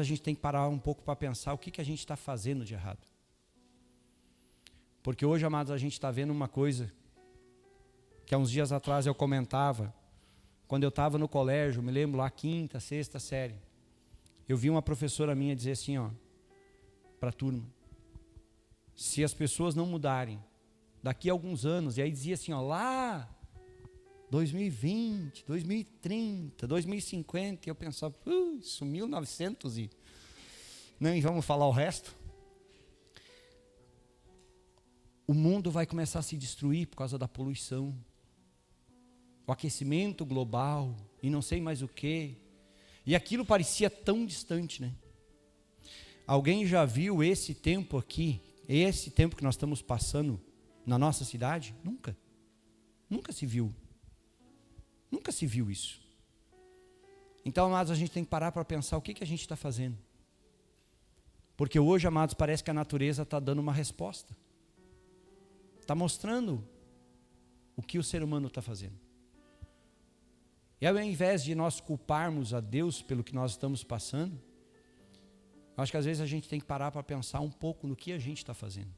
a gente tem que parar um pouco para pensar o que a gente está fazendo de errado. Porque hoje, amados, a gente está vendo uma coisa que há uns dias atrás eu comentava, quando eu estava no colégio, me lembro lá, 5ª, 6ª série, eu vi uma professora minha dizer assim, para a turma, se as pessoas não mudarem, daqui a alguns anos, e aí dizia assim, lá, 2020, 2030, 2050, e eu pensava, isso 1900 e... Não, e vamos falar o resto? O mundo vai começar a se destruir por causa da poluição, o aquecimento global, e não sei mais o quê. E aquilo parecia tão distante, né? Alguém já viu esse tempo aqui, esse tempo que nós estamos passando na nossa cidade? Nunca. Nunca se viu. Nunca se viu isso. Então, amados, a gente tem que parar para pensar o que a gente está fazendo. Porque hoje, amados, parece que a natureza está dando uma resposta. Está mostrando o que o ser humano está fazendo. E ao invés de nós culparmos a Deus pelo que nós estamos passando, eu acho que às vezes a gente tem que parar para pensar um pouco no que a gente está fazendo.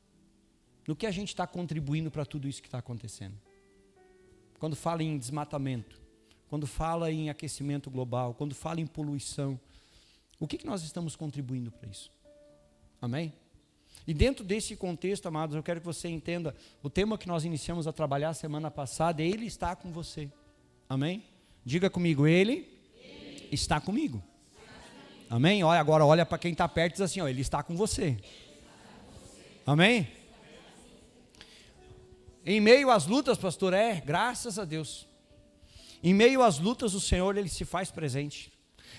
No que a gente está contribuindo para tudo isso que está acontecendo. Quando fala em desmatamento, quando fala em aquecimento global, quando fala em poluição, o que nós estamos contribuindo para isso? Amém? E dentro desse contexto, amados, eu quero que você entenda, o tema que nós iniciamos a trabalhar semana passada, Ele está com você. Amém? Diga comigo, Ele está comigo. Amém? Agora olha para quem está perto e diz assim, Ele está com você. Amém? Em meio às lutas, pastor, graças a Deus. Em meio às lutas, o Senhor, Ele se faz presente.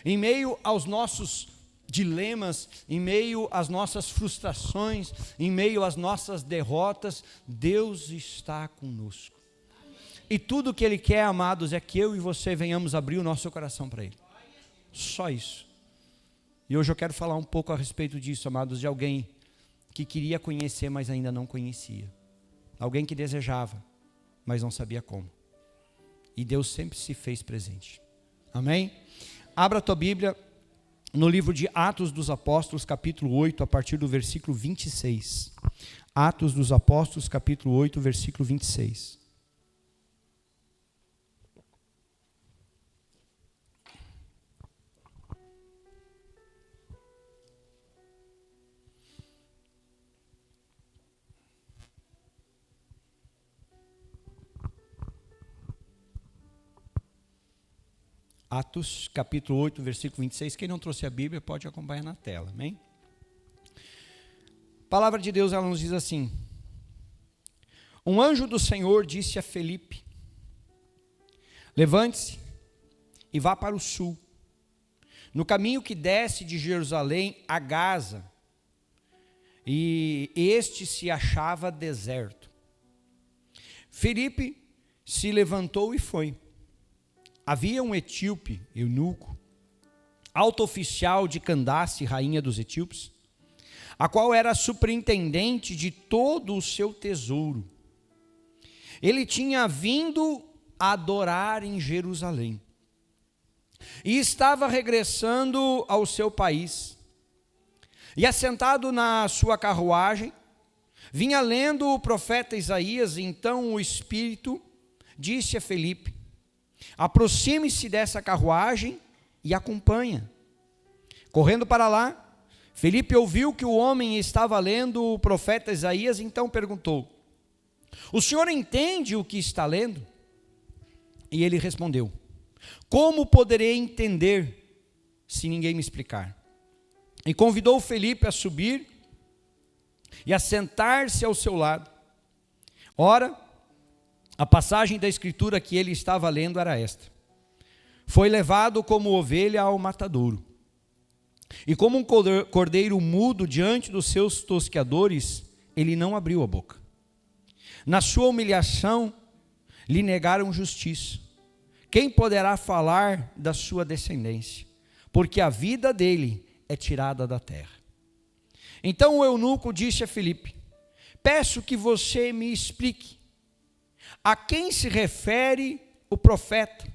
Em meio aos nossos dilemas, em meio às nossas frustrações, em meio às nossas derrotas, Deus está conosco. E tudo que Ele quer, amados, é que eu e você venhamos abrir o nosso coração para Ele. Só isso. E hoje eu quero falar um pouco a respeito disso, amados, de alguém que queria conhecer, mas ainda não conhecia. Alguém que desejava, mas não sabia como. E Deus sempre se fez presente. Amém? Abra a tua Bíblia no livro de Atos dos Apóstolos, capítulo 8, a partir do versículo 26. Atos dos Apóstolos, capítulo 8, versículo 26. Atos, capítulo 8, versículo 26. Quem não trouxe a Bíblia pode acompanhar na tela, amém? A palavra de Deus, ela nos diz assim: um anjo do Senhor disse a Felipe: levante-se e vá para o sul, no caminho que desce de Jerusalém a Gaza, e este se achava deserto. Felipe se levantou e foi. Havia um etíope, eunuco, alto oficial de Candace, rainha dos etíopes, a qual era superintendente de todo o seu tesouro. Ele tinha vindo adorar em Jerusalém e estava regressando ao seu país. E assentado na sua carruagem, vinha lendo o profeta Isaías. Então o Espírito disse a Felipe: aproxime-se dessa carruagem e acompanha. Correndo para lá, Felipe ouviu que o homem estava lendo o profeta Isaías, então perguntou: o senhor entende o que está lendo? E ele respondeu: como poderei entender se ninguém me explicar? E convidou Felipe a subir e a sentar-se ao seu lado. Ora, a passagem da escritura que ele estava lendo era esta: foi levado como ovelha ao matadouro, e como um cordeiro mudo diante dos seus tosqueadores, ele não abriu a boca. Na sua humilhação lhe negaram justiça. Quem poderá falar da sua descendência? Porque a vida dele é tirada da terra. Então o eunuco disse a Felipe: peço que você me explique, a quem se refere o profeta?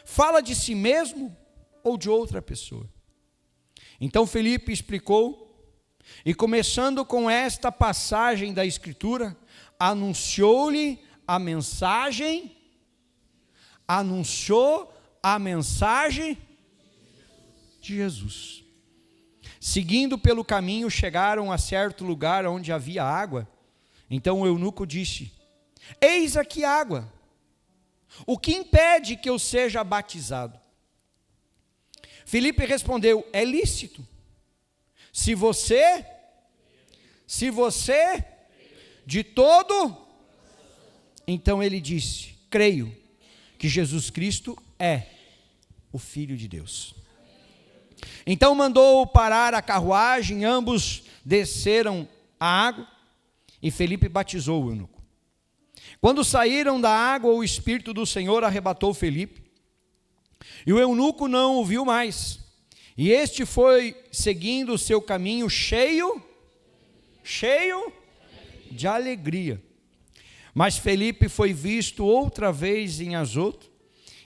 Fala de si mesmo ou de outra pessoa? Então Felipe explicou, e começando com esta passagem da Escritura, anunciou a mensagem de Jesus. Seguindo pelo caminho, chegaram a certo lugar onde havia água. Então o eunuco disse: eis aqui água, o que impede que eu seja batizado? Filipe respondeu: é lícito, se você de todo. Então ele disse: creio que Jesus Cristo é o Filho de Deus. Então mandou parar a carruagem, ambos desceram a água, e Felipe batizou o eunuco. Quando saíram da água, o Espírito do Senhor arrebatou Felipe, e o eunuco não o viu mais, e este foi seguindo o seu caminho cheio de alegria. Mas Felipe foi visto outra vez em Azoto,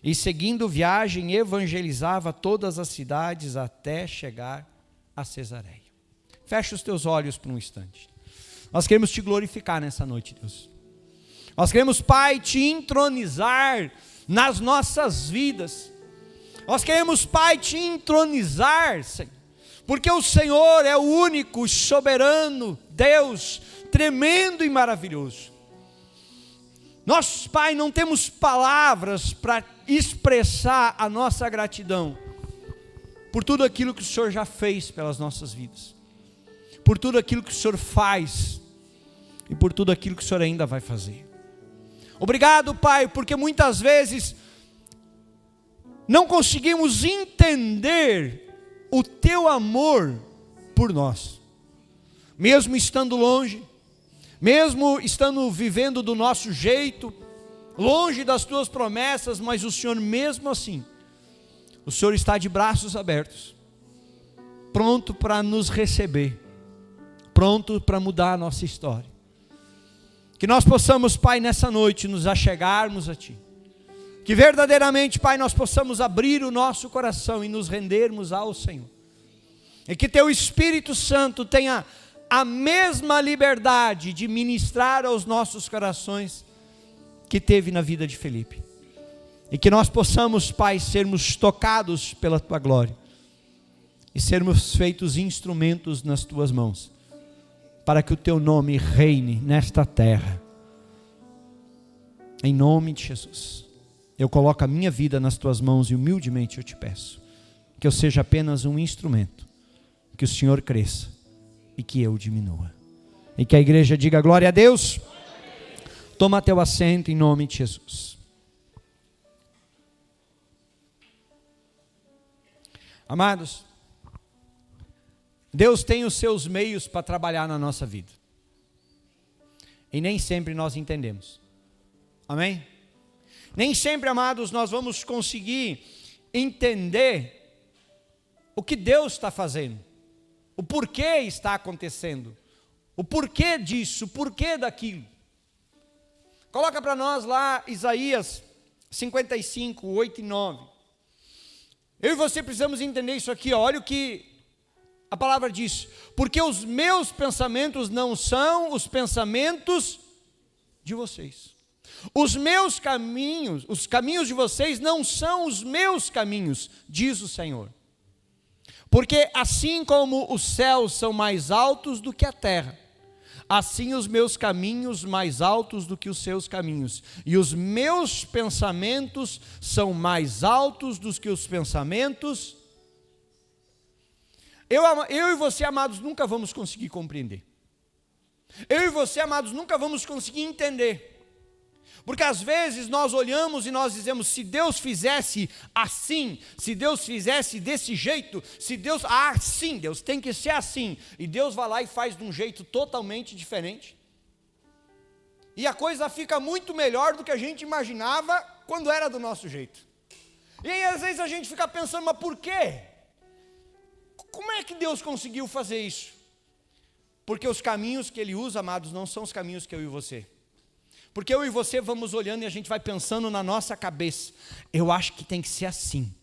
e seguindo viagem evangelizava todas as cidades até chegar a Cesareia. Fecha os teus olhos por um instante. Nós queremos te glorificar nessa noite, Deus. Nós queremos, Pai, te entronizar nas nossas vidas. Nós queremos, Pai, te entronizar, Senhor, porque o Senhor é o único, soberano Deus, tremendo e maravilhoso. Nós, Pai, não temos palavras para expressar a nossa gratidão por tudo aquilo que o Senhor já fez pelas nossas vidas, por tudo aquilo que o Senhor faz e por tudo aquilo que o Senhor ainda vai fazer. Obrigado, Pai, porque muitas vezes não conseguimos entender o Teu amor por nós, mesmo estando longe, mesmo estando vivendo do nosso jeito, longe das Tuas promessas, mas o Senhor mesmo assim, o Senhor está de braços abertos, pronto para nos receber, pronto para mudar a nossa história. Que nós possamos, Pai, nessa noite nos achegarmos a Ti, que verdadeiramente, Pai, nós possamos abrir o nosso coração e nos rendermos ao Senhor, e que Teu Espírito Santo tenha a mesma liberdade de ministrar aos nossos corações que teve na vida de Felipe, e que nós possamos, Pai, sermos tocados pela Tua glória, e sermos feitos instrumentos nas Tuas mãos, para que o Teu nome reine nesta terra, em nome de Jesus. Eu coloco a minha vida nas Tuas mãos e humildemente eu Te peço, que eu seja apenas um instrumento, que o Senhor cresça e que eu diminua, e que a igreja diga glória a Deus. Toma teu assento em nome de Jesus. Amados, Deus tem os seus meios para trabalhar na nossa vida, e nem sempre nós entendemos, amém? Nem sempre, amados, nós vamos conseguir entender o que Deus está fazendo, o porquê está acontecendo, o porquê disso, o porquê daquilo. Coloca para nós lá Isaías 55, 8 e 9. Eu e você precisamos entender isso aqui, olha o que a palavra diz: porque os meus pensamentos não são os pensamentos de vocês. Os meus caminhos, os caminhos de vocês não são os meus caminhos, diz o Senhor. Porque assim como os céus são mais altos do que a terra, assim os meus caminhos mais altos do que os seus caminhos, e os meus pensamentos são mais altos do que os pensamentos. Eu e você, amados, nunca vamos conseguir compreender. Eu e você, amados, nunca vamos conseguir entender. Porque às vezes nós olhamos e nós dizemos: se Deus fizesse assim, se Deus fizesse desse jeito, se Deus, sim, Deus tem que ser assim, e Deus vai lá e faz de um jeito totalmente diferente, e a coisa fica muito melhor do que a gente imaginava quando era do nosso jeito. E aí às vezes a gente fica pensando: mas por quê? Como é que Deus conseguiu fazer isso? Porque os caminhos que Ele usa, amados, não são os caminhos que eu e você. Porque eu e você vamos olhando e a gente vai pensando na nossa cabeça: eu acho que tem que ser assim,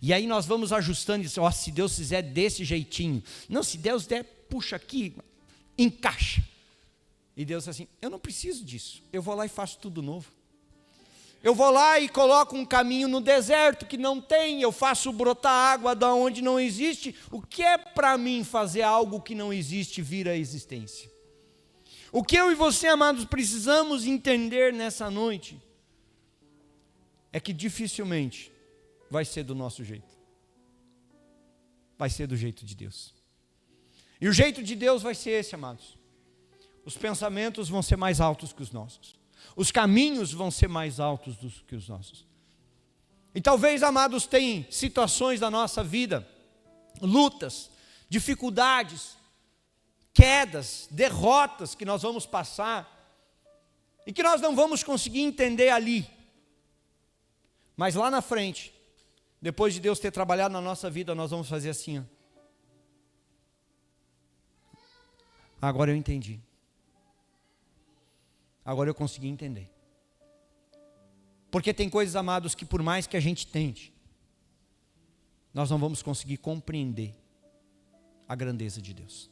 E aí nós vamos ajustando, e ó, se Deus fizer desse jeitinho. Não, se Deus der, puxa aqui, encaixa. E Deus assim, eu não preciso disso, eu vou lá e faço tudo novo. Eu vou lá e coloco um caminho no deserto que não tem, eu faço brotar água da onde não existe. O que é para mim fazer algo que não existe vir à existência? O que eu e você, amados, precisamos entender nessa noite é que dificilmente vai ser do nosso jeito. Vai ser do jeito de Deus. E o jeito de Deus vai ser esse, amados. Os pensamentos vão ser mais altos que os nossos. Os caminhos vão ser mais altos do que os nossos. E talvez, amados, tem situações da nossa vida, lutas, dificuldades, quedas, derrotas que nós vamos passar, e que nós não vamos conseguir entender ali. Mas lá na frente, depois de Deus ter trabalhado na nossa vida, nós vamos fazer assim, ó. Agora eu entendi. Agora eu consegui entender. Porque tem coisas, amados, que por mais que a gente tente, nós não vamos conseguir compreender a grandeza de Deus.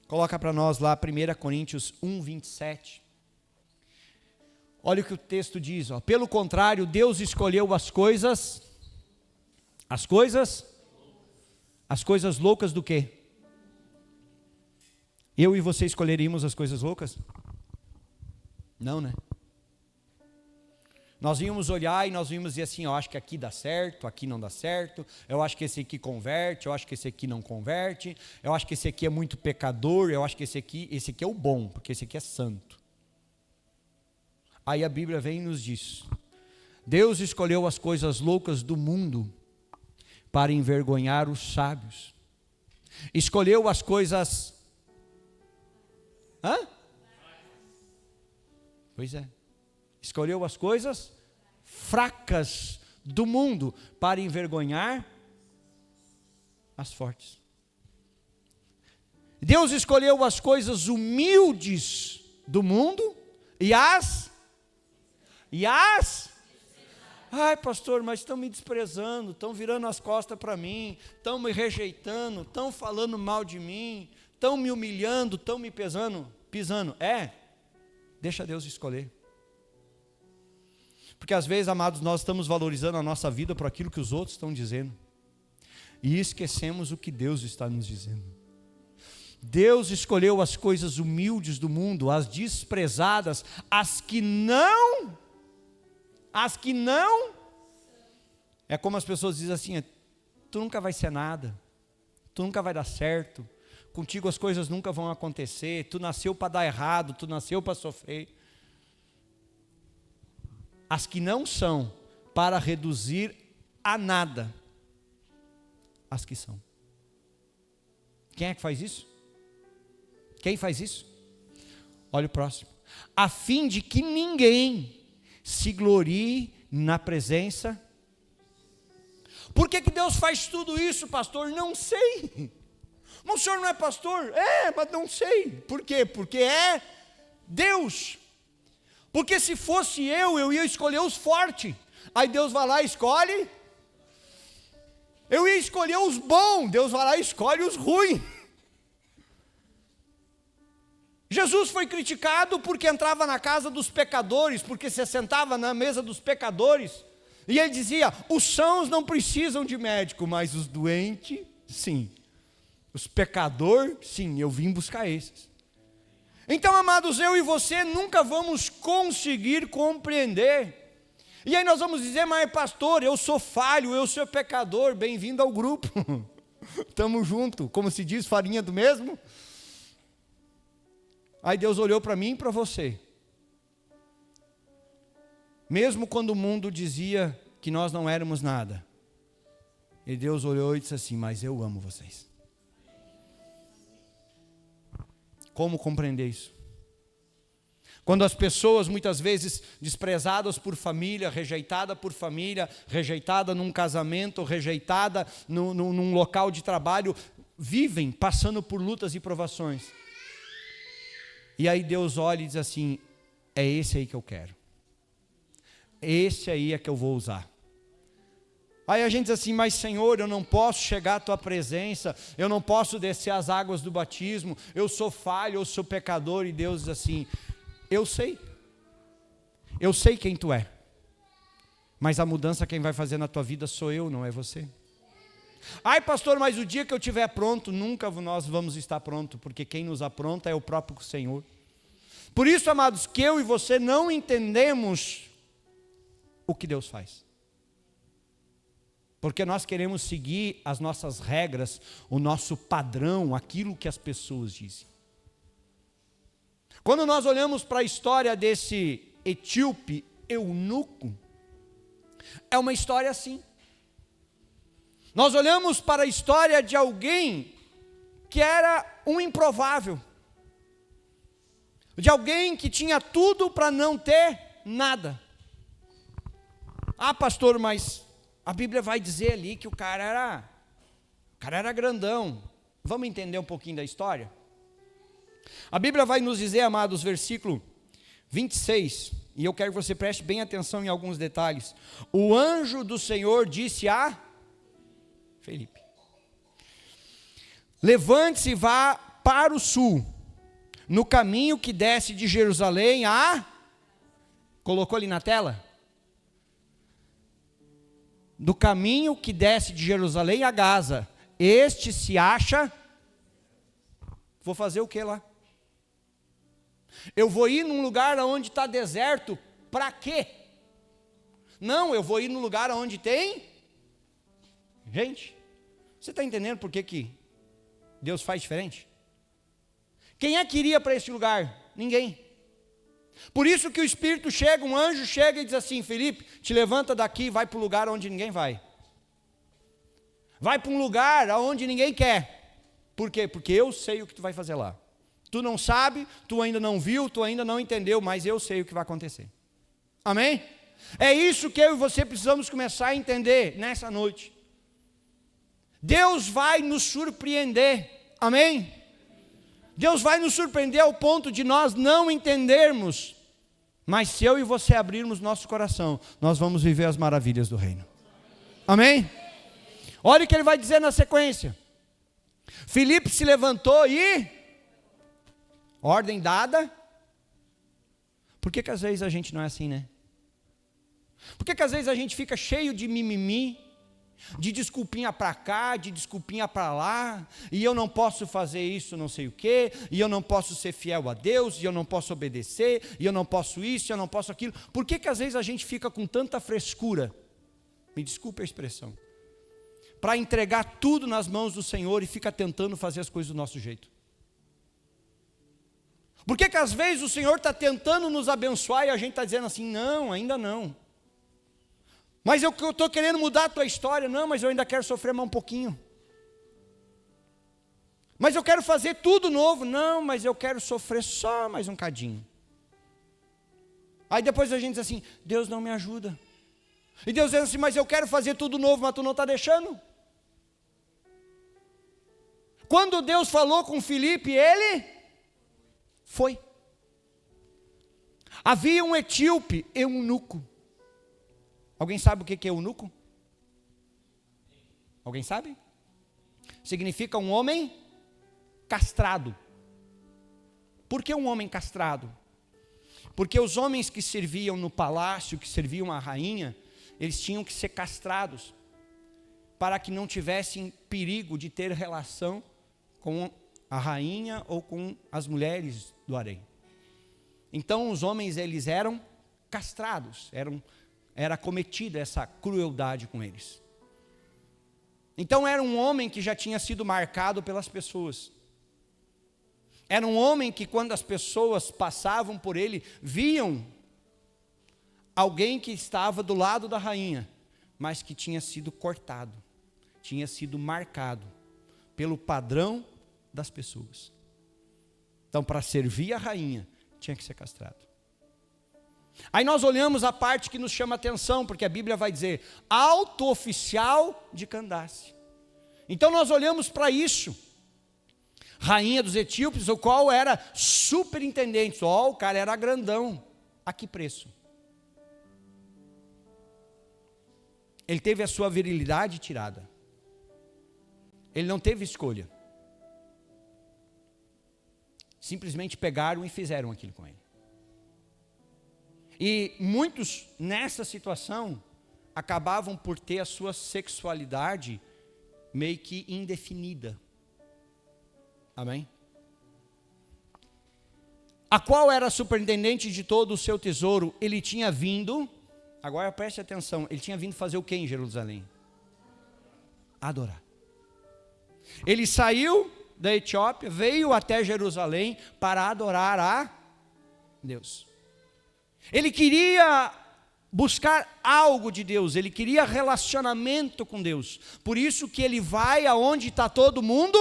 Coloca para nós lá 1 Coríntios 1, 27. Olha o que o texto diz, ó. Pelo contrário, Deus escolheu as coisas loucas do quê? Eu e você escolheríamos as coisas loucas? Não, né? Nós íamos olhar e nós íamos dizer assim, eu acho que aqui dá certo, aqui não dá certo, eu acho que esse aqui converte, eu acho que esse aqui não converte, eu acho que esse aqui é muito pecador, eu acho que esse aqui é o bom, porque esse aqui é santo. Aí a Bíblia vem e nos diz, Deus escolheu as coisas loucas do mundo para envergonhar os sábios. Escolheu as coisas... Pois é. Escolheu as coisas fracas do mundo para envergonhar as fortes. Deus escolheu as coisas humildes do mundo e as... Ai, pastor, mas estão me desprezando, estão virando as costas para mim, estão me rejeitando, estão falando mal de mim, estão me humilhando, estão me pisando. Deixa Deus escolher. Porque às vezes, amados, nós estamos valorizando a nossa vida por aquilo que os outros estão dizendo. E esquecemos o que Deus está nos dizendo. Deus escolheu as coisas humildes do mundo, as desprezadas, as que não. É como as pessoas dizem assim, tu nunca vai ser nada, tu nunca vai dar certo. Contigo as coisas nunca vão acontecer, tu nasceu para dar errado, tu nasceu para sofrer. As que não são para reduzir a nada, as que são. Quem é que faz isso? Quem faz isso? Olha o próximo. A fim de que ninguém se glorie na presença. Por que Deus faz tudo isso, pastor? Não sei. Mas o senhor não é pastor? Mas não sei. Por quê? Porque é Deus. Porque se fosse eu ia escolher os fortes. Aí Deus vai lá e escolhe. Eu ia escolher os bons. Deus vai lá e escolhe os ruins. Jesus foi criticado porque entrava na casa dos pecadores, porque se sentava na mesa dos pecadores. E ele dizia, os sãos não precisam de médico, mas os doentes, sim. Os pecadores, sim, eu vim buscar esses. Então, amados, eu e você nunca vamos conseguir compreender. E aí nós vamos dizer, mas pastor, eu sou falho, eu sou pecador, bem-vindo ao grupo. Estamos juntos, como se diz, farinha do mesmo. Aí Deus olhou para mim e para você. Mesmo quando o mundo dizia que nós não éramos nada. E Deus olhou e disse assim, mas eu amo vocês. Como compreender isso? Quando as pessoas, muitas vezes, desprezadas por família, rejeitada num casamento, rejeitada num local de trabalho, vivem passando por lutas e provações. E aí Deus olha e diz assim, é esse aí que eu quero. Esse aí é que eu vou usar. Aí a gente diz assim, mas Senhor, eu não posso chegar à tua presença, eu não posso descer as águas do batismo, eu sou falho, eu sou pecador. E Deus diz assim, eu sei quem tu é, mas a mudança quem vai fazer na tua vida sou eu, não é você. Ai pastor, mas o dia que eu estiver pronto, nunca nós vamos estar pronto, porque quem nos apronta é o próprio Senhor. Por isso, amados, que eu e você não entendemos o que Deus faz, porque nós queremos seguir as nossas regras, o nosso padrão, aquilo que as pessoas dizem. Quando nós olhamos para a história desse etíope eunuco, é uma história assim. Nós olhamos para a história de alguém que era um improvável, de alguém que tinha tudo para não ter nada. Ah pastor, mas a Bíblia vai dizer ali que o cara era grandão. Vamos entender um pouquinho da história? A Bíblia vai nos dizer, amados, versículo 26, e eu quero que você preste bem atenção em alguns detalhes. O anjo do Senhor disse a Felipe: levante-se e vá para o sul, no caminho que desce de Jerusalém a... Colocou ali na tela? Do caminho que desce de Jerusalém a Gaza, este se acha... Vou fazer o que lá? Eu vou ir num lugar onde está deserto, para quê? Não, eu vou ir num lugar onde tem gente. Você está entendendo por que Deus faz diferente? Quem é que iria para esse lugar? Ninguém. Por isso que o Espírito chega, um anjo chega e diz assim: Felipe, te levanta daqui e vai para o lugar onde ninguém vai. Vai para um lugar onde ninguém quer. Por quê? Porque eu sei o que tu vai fazer lá. Tu não sabe, tu ainda não viu, tu ainda não entendeu, mas eu sei o que vai acontecer. Amém? É isso que eu e você precisamos começar a entender nessa noite. Deus vai nos surpreender. Amém? Deus vai nos surpreender ao ponto de nós não entendermos, mas se eu e você abrirmos nosso coração, nós vamos viver as maravilhas do reino. Amém? Olha o que ele vai dizer na sequência. Filipe se levantou e... ordem dada. Por que às vezes a gente não é assim, né? Por que às vezes a gente fica cheio de mimimi, de desculpinha para cá, de desculpinha para lá, e eu não posso fazer isso, não sei o quê, e eu não posso ser fiel a Deus, e eu não posso obedecer, e eu não posso isso, e eu não posso aquilo. Por que às vezes a gente fica com tanta frescura, me desculpe a expressão, para entregar tudo nas mãos do Senhor e fica tentando fazer as coisas do nosso jeito? Por que às vezes o Senhor está tentando nos abençoar e a gente está dizendo assim, não, ainda não. Mas eu estou querendo mudar a tua história. Não, mas eu ainda quero sofrer mais um pouquinho. Mas eu quero fazer tudo novo. Não, mas eu quero sofrer só mais um cadinho. Aí depois a gente diz assim, Deus não me ajuda. E Deus diz assim, mas eu quero fazer tudo novo, mas tu não está deixando. Quando Deus falou com Filipe, ele foi. Havia um etíope, eunuco. Alguém sabe o que é eunuco? Alguém sabe? Significa um homem castrado. Por que um homem castrado? Porque os homens que serviam no palácio, que serviam a rainha, eles tinham que ser castrados, para que não tivessem perigo de ter relação com a rainha ou com as mulheres do harém. Então os homens, eles eram castrados, era cometida essa crueldade com eles. Então era um homem que já tinha sido marcado pelas pessoas. Era um homem que quando as pessoas passavam por ele, viam alguém que estava do lado da rainha, mas que tinha sido cortado, tinha sido marcado pelo padrão das pessoas. Então, para servir a rainha, tinha que ser castrado. Aí nós olhamos a parte que nos chama atenção, porque a Bíblia vai dizer, alto oficial de Candace. Então nós olhamos para isso. Rainha dos etíopes, o qual era superintendente. O cara era grandão. A que preço? ele teve a sua virilidade tirada. Ele não teve escolha. Simplesmente pegaram e fizeram aquilo com ele. E muitos nessa situação acabavam por ter a sua sexualidade meio que indefinida. Amém? A qual era superintendente de todo o seu tesouro, ele tinha vindo, agora preste atenção, ele tinha vindo fazer o que em Jerusalém? Adorar. Ele saiu da Etiópia, veio até Jerusalém para adorar a Deus. Ele queria buscar algo de Deus, ele queria relacionamento com Deus. Por isso que ele vai aonde está todo mundo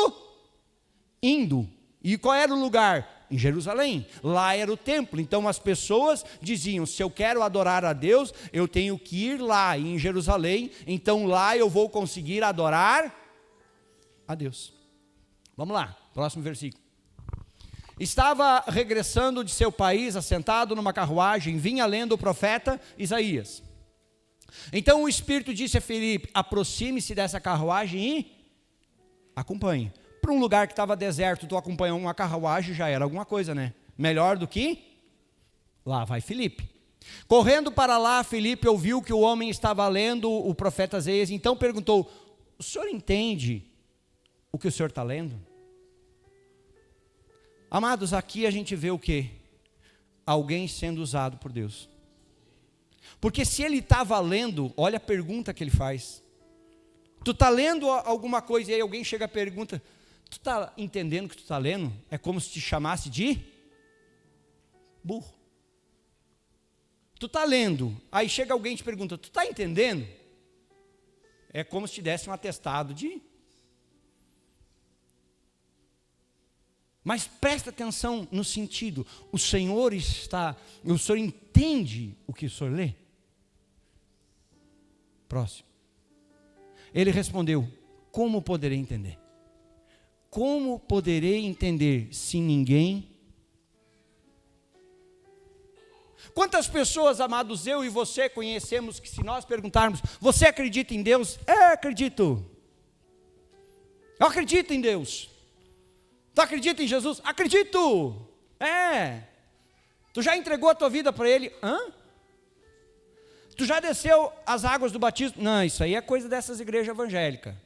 indo. E qual era o lugar? Em Jerusalém. Lá era o templo. Então as pessoas diziam, se eu quero adorar a Deus, eu tenho que ir lá em Jerusalém. Então lá eu vou conseguir adorar a Deus. Vamos lá, próximo versículo. Estava regressando de seu país, assentado numa carruagem, vinha lendo o profeta Isaías. Então o Espírito disse a Filipe, aproxime-se dessa carruagem e acompanhe. Para um lugar que estava deserto, tu acompanhou uma carruagem, já era alguma coisa, né? Melhor do que lá vai Filipe. Correndo para lá, Filipe ouviu que o homem estava lendo o profeta Isaías, então perguntou, o senhor entende o que o senhor está lendo? Amados, aqui a gente vê o quê? Alguém sendo usado por Deus. Porque se ele estava lendo, olha a pergunta que ele faz. Tu está lendo alguma coisa e aí alguém chega e pergunta, tu está entendendo o que tu está lendo? É como se te chamasse de burro. Tu está lendo, aí chega alguém e te pergunta, tu está entendendo? É como se te desse um atestado de... Mas presta atenção no sentido, o Senhor entende o que o Senhor lê? Próximo. Ele respondeu, como poderei entender? Como poderei entender se ninguém... Quantas pessoas, amados, eu e você conhecemos que se nós perguntarmos, você acredita em Deus? Acredito. Eu acredito em Deus. Tu acredita em Jesus? Acredito. Tu já entregou a tua vida para Ele? Tu já desceu as águas do batismo? Não, isso aí é coisa dessas igrejas evangélicas.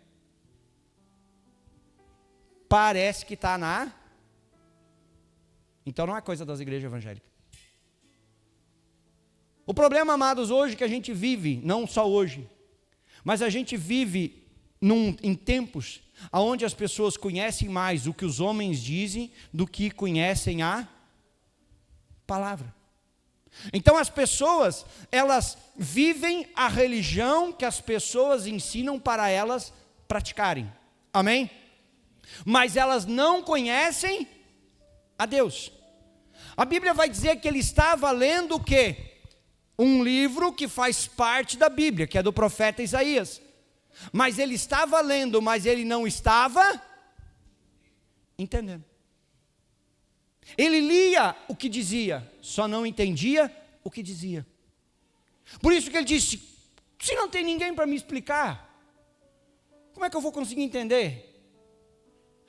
Parece que está na... Então não é coisa das igrejas evangélicas. O problema, amados, hoje que a gente vive, não só hoje, mas a gente vive em tempos onde as pessoas conhecem mais o que os homens dizem do que conhecem a palavra. Então as pessoas, elas vivem a religião que as pessoas ensinam para elas praticarem. Amém? Mas elas não conhecem a Deus. A Bíblia vai dizer que ele estava lendo o quê? Um livro que faz parte da Bíblia, que é do profeta Isaías. Mas ele estava lendo, mas ele não estava entendendo. Ele lia o que dizia, só não entendia o que dizia. Por isso que ele disse, se não tem ninguém para me explicar, como é que eu vou conseguir entender?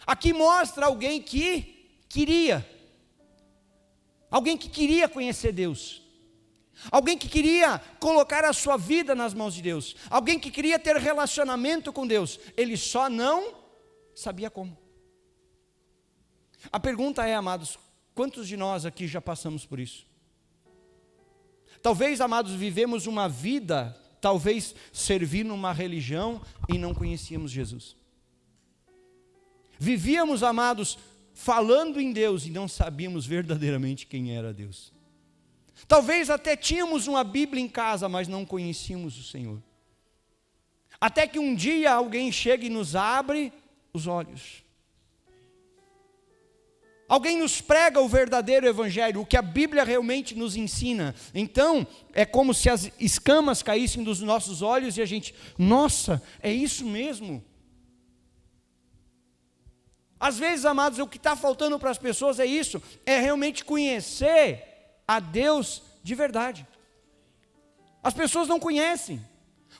Aqui mostra alguém que queria. Alguém que queria conhecer Deus. Alguém que queria colocar a sua vida nas mãos de Deus. Alguém que queria ter relacionamento com Deus. Ele só não sabia como. A pergunta é, amados, quantos de nós aqui já passamos por isso? Talvez, amados, vivemos uma vida, talvez servir numa religião e não conhecíamos Jesus. Vivíamos, amados, falando em Deus e não sabíamos verdadeiramente quem era Deus. Talvez até tínhamos uma Bíblia em casa, mas não conhecíamos o Senhor. Até que um dia alguém chega e nos abre os olhos. Alguém nos prega o verdadeiro evangelho, o que a Bíblia realmente nos ensina. Então, é como se as escamas caíssem dos nossos olhos e a gente, nossa, é isso mesmo. Às vezes, amados, o que está faltando para as pessoas é isso, é realmente conhecer a Deus de verdade. As pessoas não conhecem.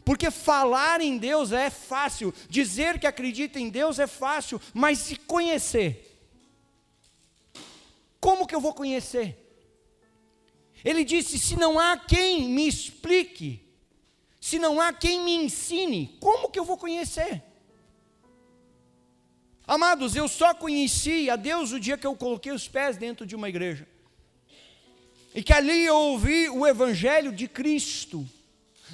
Porque falar em Deus é fácil, dizer que acredita em Deus é fácil, mas se conhecer, como que eu vou conhecer? Ele disse: se não há quem me explique, se não há quem me ensine, como que eu vou conhecer? Amados, eu só conheci a Deus o dia que eu coloquei os pés dentro de uma igreja, e que ali eu ouvi o Evangelho de Cristo,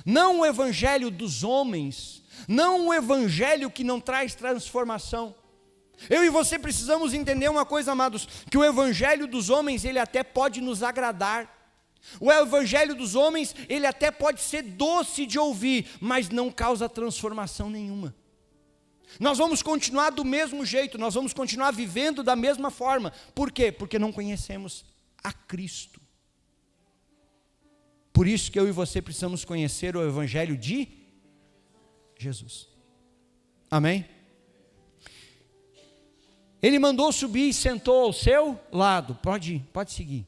não o evangelho dos homens, não o evangelho que não traz transformação. Eu e você precisamos entender uma coisa, amados, que o evangelho dos homens, ele até pode nos agradar. O evangelho dos homens, ele até pode ser doce de ouvir, mas não causa transformação nenhuma. Nós vamos continuar do mesmo jeito, nós vamos continuar vivendo da mesma forma. Por quê? Porque não conhecemos a Cristo. Por isso que eu e você precisamos conhecer o evangelho de Jesus. Amém? Ele mandou subir e sentou ao seu lado. Pode ir, pode seguir.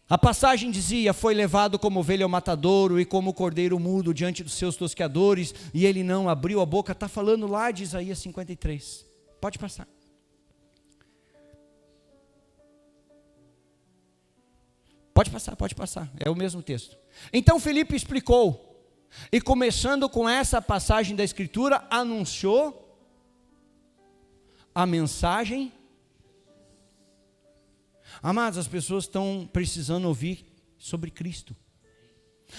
A passagem dizia: foi levado como ovelha ao matadouro e como cordeiro mudo diante dos seus tosqueadores, e ele não abriu a boca. Está falando lá de Isaías 53. Pode passar. Pode passar, é o mesmo texto. Então Filipe explicou, e começando com essa passagem da Escritura, anunciou a mensagem. Amados, as pessoas estão precisando ouvir sobre Cristo.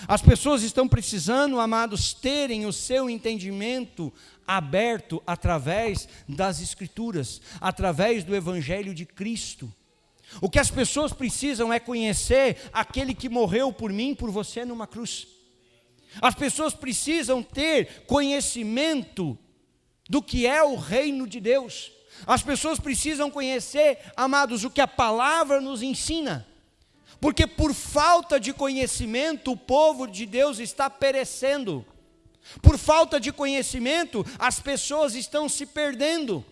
As pessoas estão precisando, amados, terem o seu entendimento aberto através das Escrituras, através do Evangelho de Cristo. O que as pessoas precisam é conhecer aquele que morreu por mim, por você numa cruz. As pessoas precisam ter conhecimento do que é o reino de Deus. As pessoas precisam conhecer, amados, o que a palavra nos ensina. Porque por falta de conhecimento, o povo de Deus está perecendo. Por falta de conhecimento, as pessoas estão se perdendo.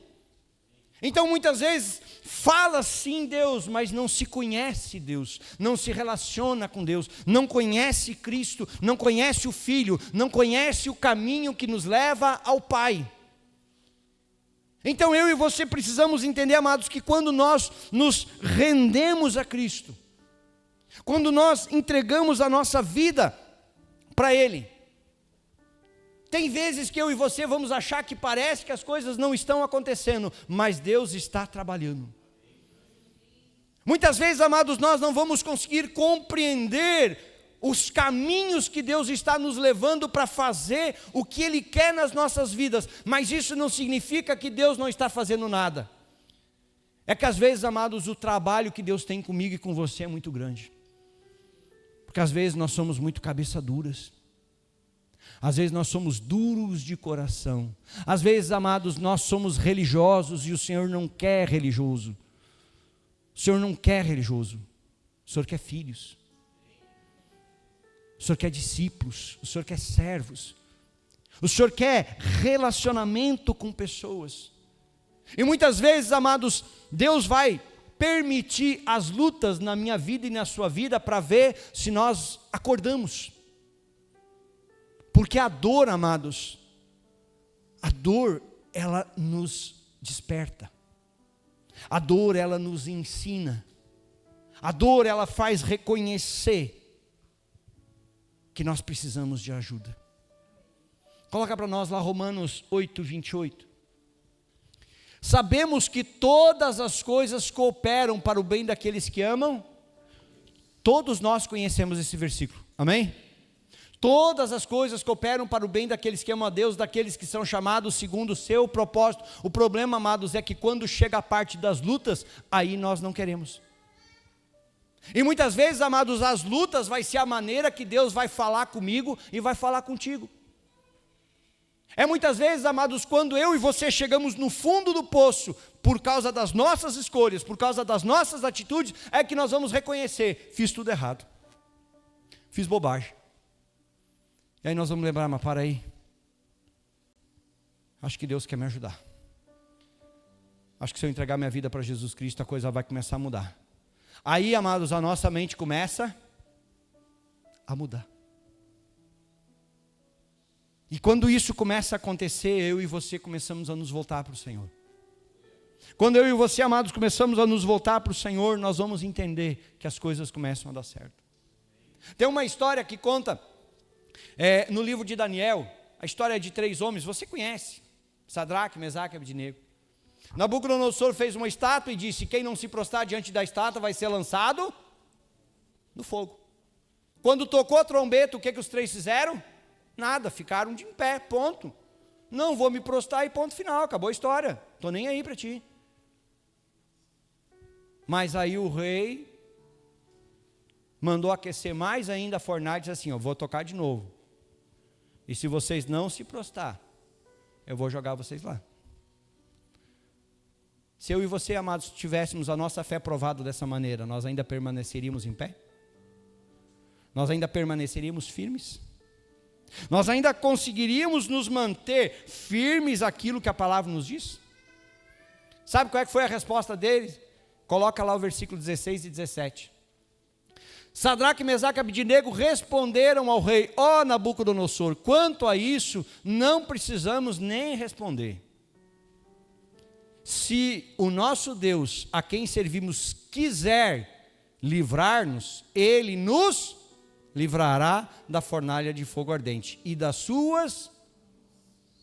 Então muitas vezes fala-se em Deus, mas não se conhece Deus, não se relaciona com Deus, não conhece Cristo, não conhece o Filho, não conhece o caminho que nos leva ao Pai. Então eu e você precisamos entender, amados, que quando nós nos rendemos a Cristo, quando nós entregamos a nossa vida para Ele, tem vezes que eu e você vamos achar que parece que as coisas não estão acontecendo, mas Deus está trabalhando. Muitas vezes, amados, nós não vamos conseguir compreender os caminhos que Deus está nos levando para fazer o que Ele quer nas nossas vidas, mas isso não significa que Deus não está fazendo nada. É que às vezes, amados, o trabalho que Deus tem comigo e com você é muito grande, porque às vezes nós somos muito cabeça duras. Às vezes nós somos duros de coração. Às vezes, amados, nós somos religiosos e o Senhor não quer religioso. O Senhor não quer religioso. O Senhor quer filhos. O Senhor quer discípulos. O Senhor quer servos. O Senhor quer relacionamento com pessoas. E muitas vezes, amados, Deus vai permitir as lutas na minha vida e na sua vida para ver se nós acordamos. Porque a dor, amados, a dor, ela nos desperta. A dor, ela nos ensina. A dor, ela faz reconhecer que nós precisamos de ajuda. Coloca para nós lá Romanos 8, 28. Sabemos que todas as coisas cooperam para o bem daqueles que amam. Todos nós conhecemos esse versículo, amém? Todas as coisas cooperam para o bem daqueles que amam a Deus, daqueles que são chamados segundo o seu propósito. O problema, amados, é que quando chega a parte das lutas, aí nós não queremos. E muitas vezes, amados, as lutas vai ser a maneira que Deus vai falar comigo e vai falar contigo. É muitas vezes, amados, quando eu e você chegamos no fundo do poço, por causa das nossas escolhas, por causa das nossas atitudes, é que nós vamos reconhecer: fiz tudo errado, fiz bobagem. E aí nós vamos lembrar: mas para aí, acho que Deus quer me ajudar. Acho que se eu entregar minha vida para Jesus Cristo, a coisa vai começar a mudar. Aí, amados, a nossa mente começa a mudar. E quando isso começa a acontecer, eu e você começamos a nos voltar para o Senhor. Quando eu e você, amados, começamos a nos voltar para o Senhor, nós vamos entender que as coisas começam a dar certo. Tem uma história que conta no livro de Daniel, a história de 3 homens, você conhece, Sadraque, Mesaque e Abednego. Nabucodonosor fez uma estátua e disse: quem não se prostrar diante da estátua vai ser lançado no fogo. Quando tocou a trombeta, o que os 3 fizeram? Nada, ficaram de em pé, ponto. Não vou me prostrar e ponto final, acabou a história, estou nem aí para ti. Mas aí o rei mandou aquecer mais ainda a fornalha e disse assim: eu vou tocar de novo. E se vocês não se prostrar, eu vou jogar vocês lá. Se eu e você, amados, tivéssemos a nossa fé provada dessa maneira, nós ainda permaneceríamos em pé? Nós ainda permaneceríamos firmes? Nós ainda conseguiríamos nos manter firmes aquilo que a palavra nos diz? Sabe qual é que foi a resposta deles? Coloca lá o versículo 16 e 17. Sadraque, Mesaque e Abednego responderam ao rei: ó Nabucodonosor, quanto a isso, não precisamos nem responder. Se o nosso Deus, a quem servimos, quiser livrar-nos, Ele nos livrará da fornalha de fogo ardente e das suas,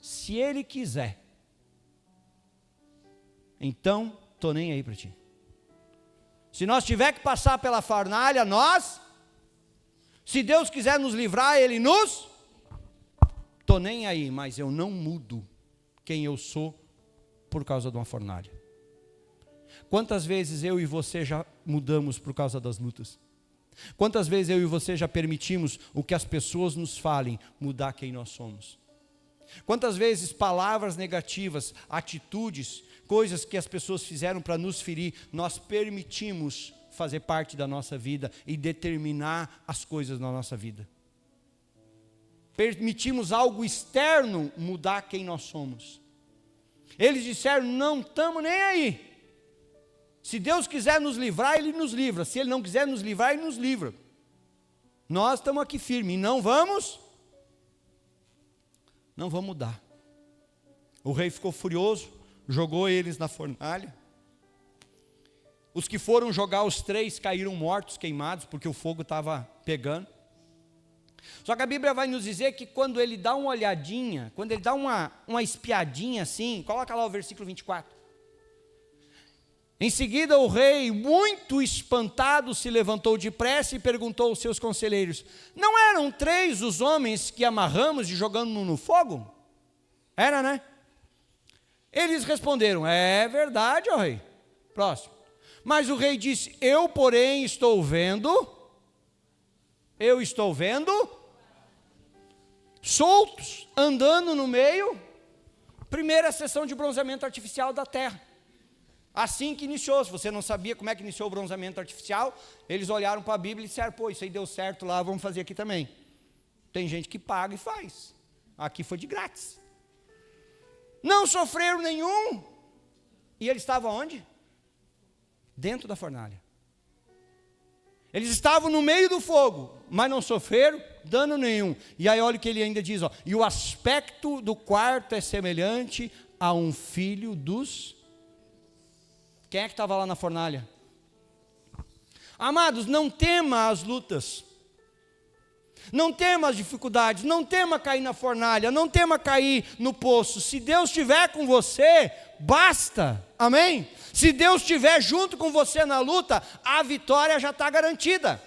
se Ele quiser. Então, estou nem aí para ti. Se nós tiver que passar pela fornalha, se Deus quiser nos livrar, Ele nos, estou nem aí, mas eu não mudo quem eu sou por causa de uma fornalha. Quantas vezes eu e você já mudamos por causa das lutas? Quantas vezes eu e você já permitimos o que as pessoas nos falem mudar quem nós somos? Quantas vezes palavras negativas, atitudes, coisas que as pessoas fizeram para nos ferir, nós permitimos fazer parte da nossa vida e determinar as coisas na nossa vida? Permitimos algo externo mudar quem nós somos. Eles disseram: não estamos nem aí. Se Deus quiser nos livrar, Ele nos livra. Se Ele não quiser nos livrar, Ele nos livra. Nós estamos aqui firmes e não vamos mudar. O rei ficou furioso, jogou eles na fornalha. Os que foram jogar os 3 caíram mortos, queimados, porque o fogo estava pegando. Só que a Bíblia vai nos dizer que quando ele dá uma olhadinha, quando ele dá uma espiadinha assim, coloca lá o versículo 24. Em seguida o rei, muito espantado, se levantou depressa e perguntou aos seus conselheiros: não eram 3 os homens que amarramos e jogamos no fogo? Era, né? Eles responderam: é verdade, ó rei. Próximo. Mas o rei disse: eu, porém, estou vendo soltos, andando no meio, primeira sessão de bronzeamento artificial da terra. Assim que iniciou. Se você não sabia como é que iniciou o bronzeamento artificial, eles olharam para a Bíblia e disseram: pô, isso aí deu certo lá, vamos fazer aqui também. Tem gente que paga e faz. Aqui foi de grátis. Não sofreram nenhum. E eles estavam onde? Dentro da fornalha. Eles estavam no meio do fogo, mas não sofreram dano nenhum. E aí olha o que ele ainda diz, ó: e o aspecto do quarto é semelhante a um filho dos... Quem é que estava lá na fornalha? Amados, não tema as lutas, não tema as dificuldades, não tema cair na fornalha, não tema cair no poço. Se Deus estiver com você, basta, amém? Se Deus estiver junto com você na luta, a vitória já está garantida.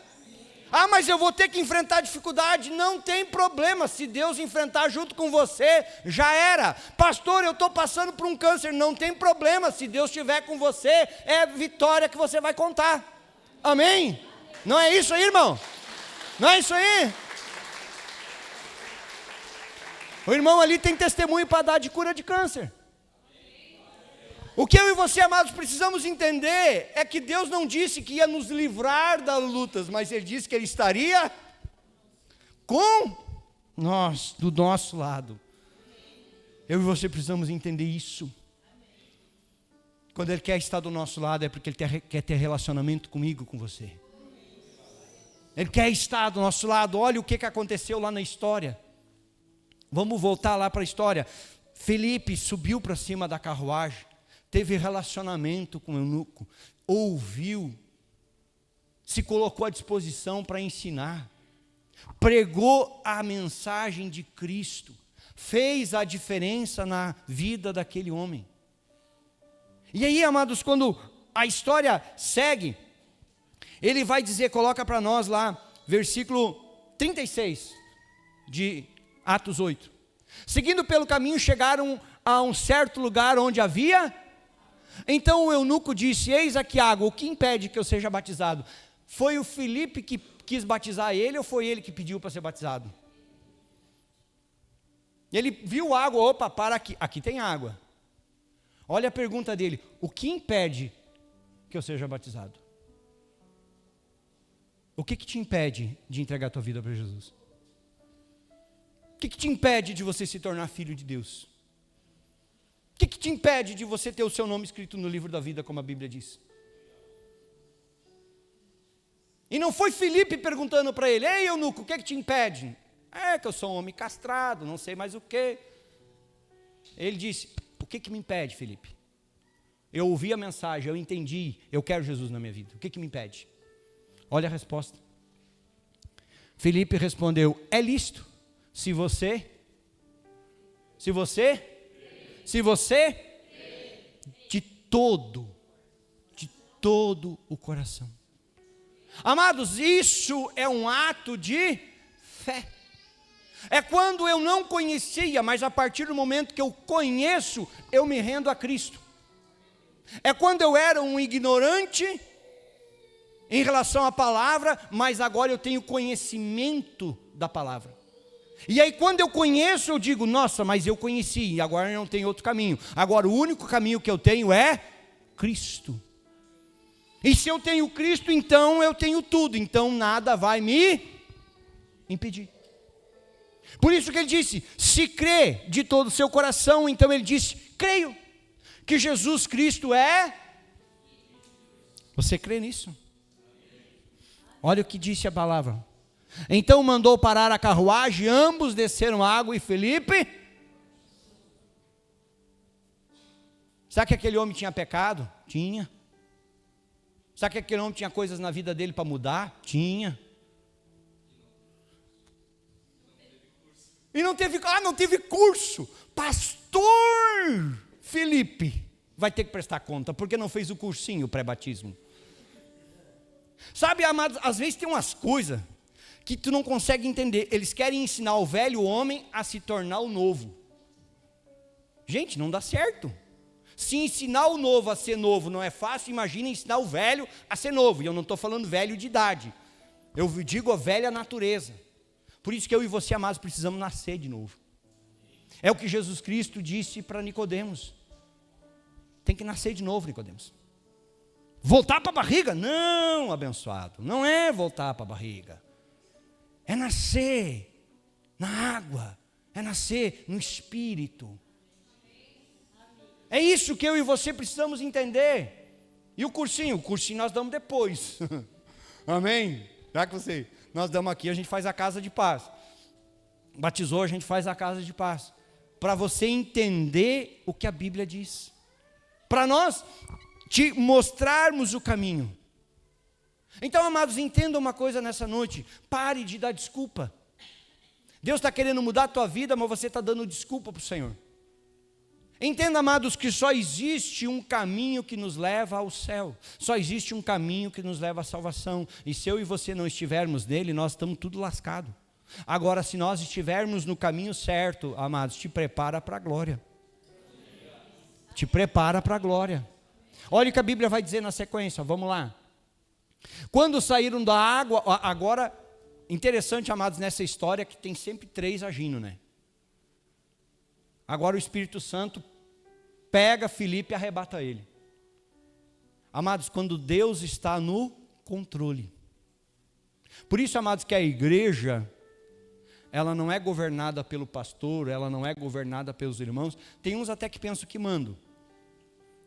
Ah, mas eu vou ter que enfrentar dificuldade. Não tem problema, se Deus enfrentar junto com você, já era. Pastor, eu estou passando por um câncer. Não tem problema, se Deus estiver com você, é vitória que você vai contar. Amém? Não é isso aí, irmão? Não é isso aí? O irmão ali tem testemunho para dar de cura de câncer. O que eu e você, amados, precisamos entender é que Deus não disse que ia nos livrar das lutas, mas Ele disse que Ele estaria com nós, do nosso lado. Eu e você precisamos entender isso. Quando Ele quer estar do nosso lado, é porque Ele quer ter relacionamento comigo, com você. Ele quer estar do nosso lado. Olha o que aconteceu lá na história. Vamos voltar lá para a história. Felipe subiu para cima da carruagem, teve relacionamento com o eunuco, ouviu, se colocou à disposição para ensinar, pregou a mensagem de Cristo, fez a diferença na vida daquele homem. E aí, amados, quando a história segue, ele vai dizer, coloca para nós lá, versículo 36 de Atos 8. Seguindo pelo caminho, chegaram a um certo lugar onde havia. Então o eunuco disse, eis aqui água, o que impede que eu seja batizado? Foi o Filipe que quis batizar ele ou foi ele que pediu para ser batizado? Ele viu água, opa, para aqui, aqui tem água. Olha a pergunta dele, o que impede que eu seja batizado? O que te impede de entregar a tua vida para Jesus? O que te impede de você se tornar filho de Deus? O que te impede de você ter o seu nome escrito no livro da vida, como a Bíblia diz? E não foi Filipe perguntando para ele, ei eunuco, o que te impede? É que eu sou um homem castrado, não sei mais o que. Ele disse, o que me impede, Filipe? Eu ouvi a mensagem, eu entendi, eu quero Jesus na minha vida. O que me impede? Olha a resposta. Filipe respondeu, é lícito. Se você, de todo o coração. Amados, isso é um ato de fé. É quando eu não conhecia, mas a partir do momento que eu conheço, eu me rendo a Cristo. É quando eu era um ignorante em relação à palavra, mas agora eu tenho conhecimento da palavra. E aí quando eu conheço, eu digo, nossa, mas eu conheci, e agora não tem outro caminho. Agora o único caminho que eu tenho é Cristo. E se eu tenho Cristo, então eu tenho tudo, então nada vai me impedir. Por isso que ele disse, se crê de todo o seu coração, então ele disse, creio que Jesus Cristo é. Você crê nisso? Olha o que disse a palavra. Então mandou parar a carruagem, ambos desceram a água e Felipe. Sabe que aquele homem tinha pecado? Tinha. Sabe que aquele homem tinha coisas na vida dele para mudar? Tinha. E não teve curso. Pastor Felipe vai ter que prestar conta, porque não fez o cursinho pré-batismo. Sabe, amados, às vezes tem umas coisas que tu não consegue entender. Eles querem ensinar o velho homem a se tornar o novo. Gente, não dá certo. Se ensinar o novo a ser novo não é fácil, imagina ensinar o velho a ser novo. E eu não estou falando velho de idade. Eu digo a velha natureza. Por isso que eu e você, amados, precisamos nascer de novo. É o que Jesus Cristo disse para Nicodemos. Tem que nascer de novo, Nicodemos. Voltar para a barriga? Não, abençoado. Não é voltar para a barriga. É nascer na água. É nascer no Espírito. É isso que eu e você precisamos entender. E o cursinho nós damos depois. Amém? Já que nós damos aqui, a gente faz a casa de paz. Batizou, a gente faz a casa de paz. Para você entender o que a Bíblia diz. Para nós te mostrarmos o caminho. Então, amados, entenda uma coisa nessa noite. Pare de dar desculpa. Deus está querendo mudar a tua vida, mas você está dando desculpa para o Senhor. Entenda, amados, que só existe um caminho que nos leva ao céu. Só existe um caminho que nos leva à salvação. E se eu e você não estivermos nele, nós estamos tudo lascado. Agora, se nós estivermos no caminho certo, amados, te prepara para a glória. Te prepara para a glória. Olha o que a Bíblia vai dizer na sequência, vamos lá. Quando saíram da água, agora, interessante, amados, nessa história que tem sempre três agindo, né? Agora o Espírito Santo pega Filipe e arrebata ele. Amados, quando Deus está no controle. Por isso, amados, que a igreja, ela não é governada pelo pastor, ela não é governada pelos irmãos. Tem uns até que pensam que mandam.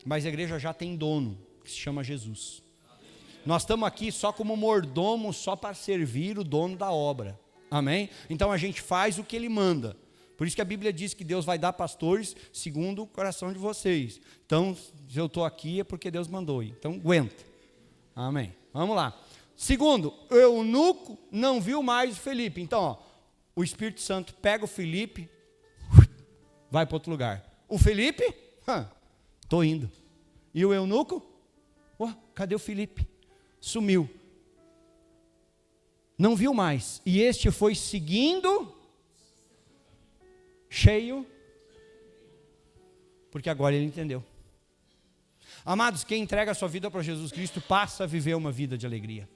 Mas a igreja já tem dono, que se chama Jesus. Nós estamos aqui só como mordomos, só para servir o dono da obra. Amém? Então a gente faz o que ele manda. Por isso que a Bíblia diz que Deus vai dar pastores segundo o coração de vocês. Então, se eu estou aqui é porque Deus mandou. Então, aguenta. Amém. Vamos lá. Segundo, o eunuco não viu mais o Felipe. Então, ó, o Espírito Santo pega o Felipe, vai para outro lugar. O Felipe, estou indo. E o eunuco, cadê o Felipe? Sumiu. Não viu mais. E este foi seguindo, cheio, porque agora ele entendeu. Amados, quem entrega a sua vida para Jesus Cristo passa a viver uma vida de alegria.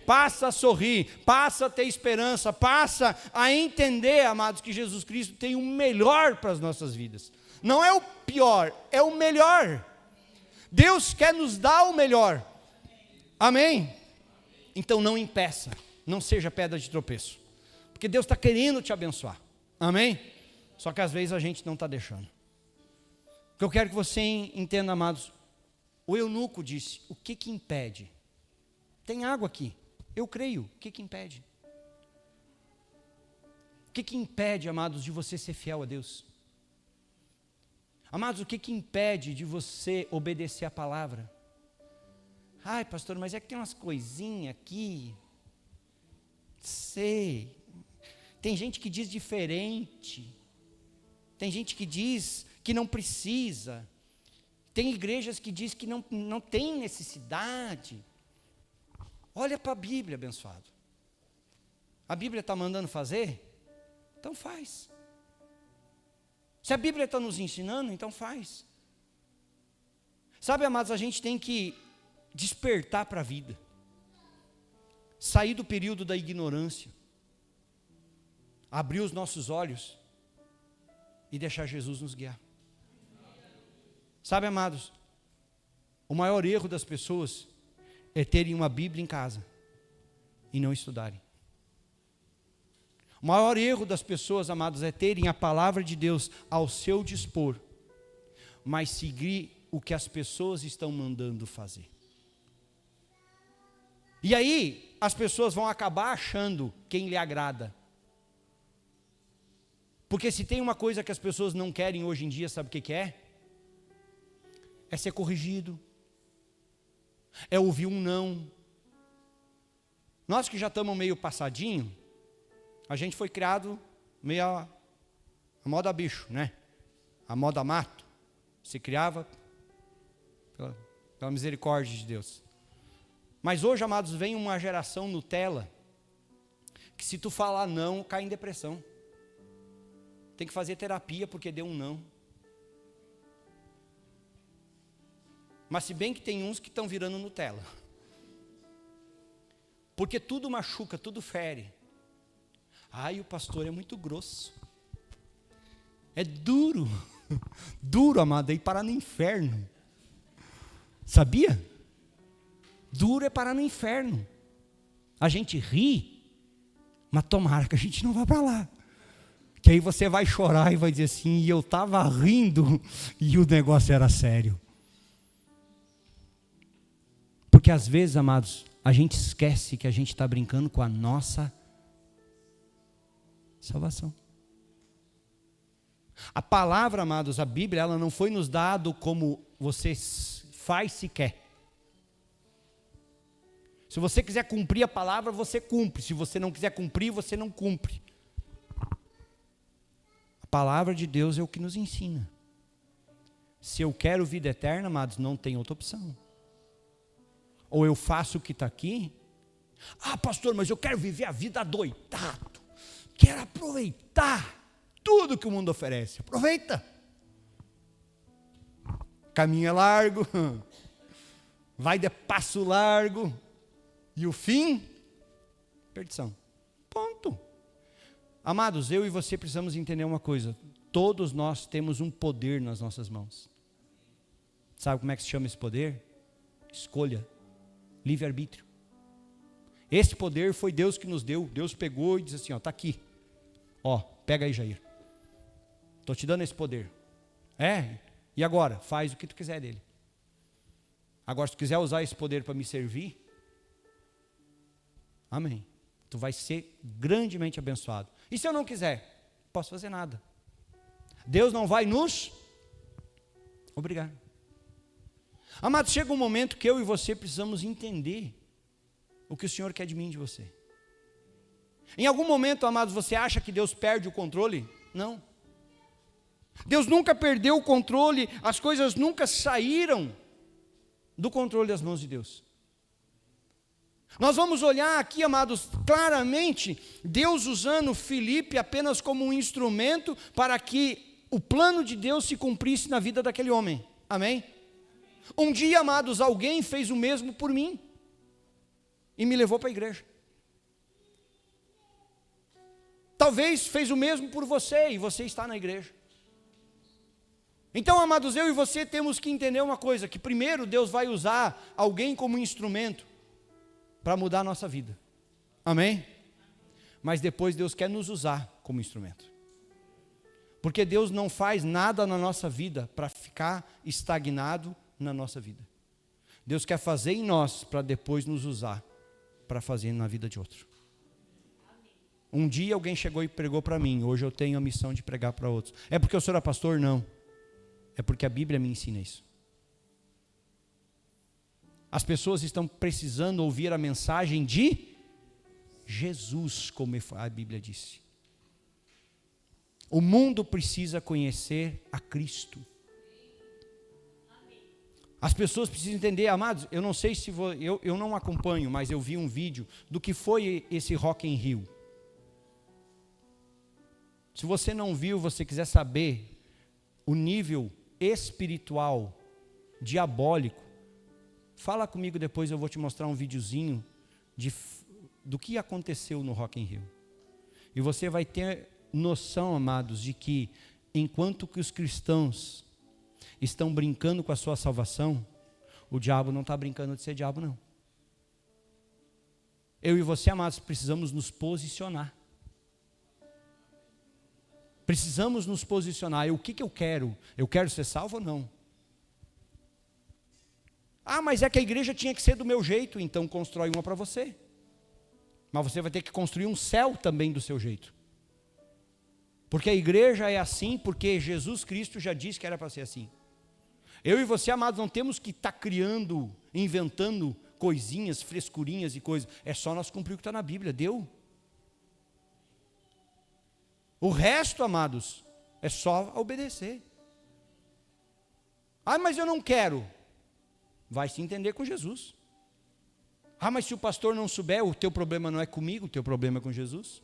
Passa a sorrir, passa a ter esperança, passa a entender, amados, que Jesus Cristo tem o melhor para as nossas vidas. Não é o pior, é o melhor. Deus quer nos dar o melhor. Amém? Então não impeça, não seja pedra de tropeço, porque Deus está querendo te abençoar. Amém? Só que às vezes a gente não está deixando. O que eu quero que você entenda, amados, o eunuco disse, o que impede? Tem água aqui, eu creio, o que impede? O que impede, amados, de você ser fiel a Deus? Amados, o que impede de você obedecer a palavra? Ai, pastor, mas é que tem umas coisinhas aqui. Sei. Tem gente que diz diferente. Tem gente que diz que não precisa. Tem igrejas que diz que não tem necessidade. Olha para a Bíblia, abençoado. A Bíblia está mandando fazer? Então faz. Se a Bíblia está nos ensinando, então faz. Sabe, amados, a gente tem que despertar para a vida. Sair do período da ignorância. Abrir os nossos olhos e deixar Jesus nos guiar. Sabe, amados, o maior erro das pessoas é terem uma Bíblia em casa e não estudarem. O maior erro das pessoas, amados, é terem a palavra de Deus ao seu dispor, mas seguir o que as pessoas estão mandando fazer. E aí, as pessoas vão acabar achando quem lhe agrada. Porque se tem uma coisa que as pessoas não querem hoje em dia, sabe o que é? É ser corrigido. É ouvir um não. Nós que já estamos meio passadinho, a gente foi criado meio a moda bicho, né? A moda mato. Se criava pela misericórdia de Deus. Mas hoje, amados, vem uma geração Nutella, que se tu falar não, cai em depressão. Tem que fazer terapia porque deu um não. Mas se bem que tem uns que estão virando Nutella. Porque tudo machuca, tudo fere. Ai, o pastor é muito grosso. É duro. Duro, amado, é ir parar no inferno. Sabia? Duro é parar no inferno. A gente ri, mas tomara que a gente não vá para lá. Que aí você vai chorar e vai dizer assim, e eu estava rindo e o negócio era sério. Porque às vezes, amados, a gente esquece que a gente está brincando com a nossa salvação. A palavra, amados, a Bíblia, ela não foi nos dado como você faz se quer. Se você quiser cumprir a palavra, você cumpre. Se você não quiser cumprir, você não cumpre. A palavra de Deus é o que nos ensina. Se eu quero vida eterna, amados, não tem outra opção. Ou eu faço o que está aqui. Ah, pastor, mas eu quero viver a vida adoidado. Quero aproveitar tudo que o mundo oferece. Aproveita. Caminho é largo. Vai de passo largo. E o fim? Perdição. Ponto. Amados, eu e você precisamos entender uma coisa. Todos nós temos um poder nas nossas mãos. Sabe como é que se chama esse poder? Escolha. Livre-arbítrio. Esse poder foi Deus que nos deu. Deus pegou e disse assim, ó, está aqui. Ó, pega aí, Jair. Estou te dando esse poder. E agora? Faz o que tu quiser dele. Agora, se tu quiser usar esse poder para me servir, amém. Tu vai ser grandemente abençoado. E se eu não quiser? Não posso fazer nada. Deus não vai nos obrigar. Amados, chega um momento que eu e você precisamos entender o que o Senhor quer de mim e de você. Em algum momento, amados, você acha que Deus perde o controle? Não. Deus nunca perdeu o controle, as coisas nunca saíram do controle das mãos de Deus. Nós vamos olhar aqui, amados, claramente, Deus usando Filipe apenas como um instrumento para que o plano de Deus se cumprisse na vida daquele homem. Amém? Um dia, amados, alguém fez o mesmo por mim e me levou para a igreja. Talvez fez o mesmo por você e você está na igreja. Então, amados, eu e você temos que entender uma coisa, que primeiro Deus vai usar alguém como instrumento para mudar a nossa vida. Amém? Mas depois Deus quer nos usar como instrumento. Porque Deus não faz nada na nossa vida para ficar estagnado na nossa vida. Deus quer fazer em nós para depois nos usar para fazer na vida de outro. Um dia alguém chegou e pregou para mim, hoje eu tenho a missão de pregar para outros. É porque o senhor é pastor? Não. É porque a Bíblia me ensina isso. As pessoas estão precisando ouvir a mensagem de Jesus, como a Bíblia disse. O mundo precisa conhecer a Cristo. As pessoas precisam entender, amados, eu não sei se eu não acompanho, mas eu vi um vídeo do que foi esse Rock in Rio. Se você não viu, você quiser saber o nível espiritual, diabólico, fala comigo depois, eu vou te mostrar um videozinho do que aconteceu no Rock in Rio. E você vai ter noção, amados, de que enquanto que os cristãos estão brincando com a sua salvação, o diabo não está brincando de ser diabo, não. Eu e você, amados, precisamos nos posicionar. Precisamos nos posicionar. E o que eu quero? Eu quero ser salvo ou não? Ah, mas é que a igreja tinha que ser do meu jeito, então constrói uma para você. Mas você vai ter que construir um céu também do seu jeito. Porque a igreja é assim, porque Jesus Cristo já disse que era para ser assim. Eu e você, amados, não temos que estar criando, inventando coisinhas, frescurinhas e coisas. É só nós cumprir o que está na Bíblia, deu. O resto, amados, é só obedecer. Ah, mas eu não quero. Vai se entender com Jesus. Ah, mas se o pastor não souber, o teu problema não é comigo, o teu problema é com Jesus.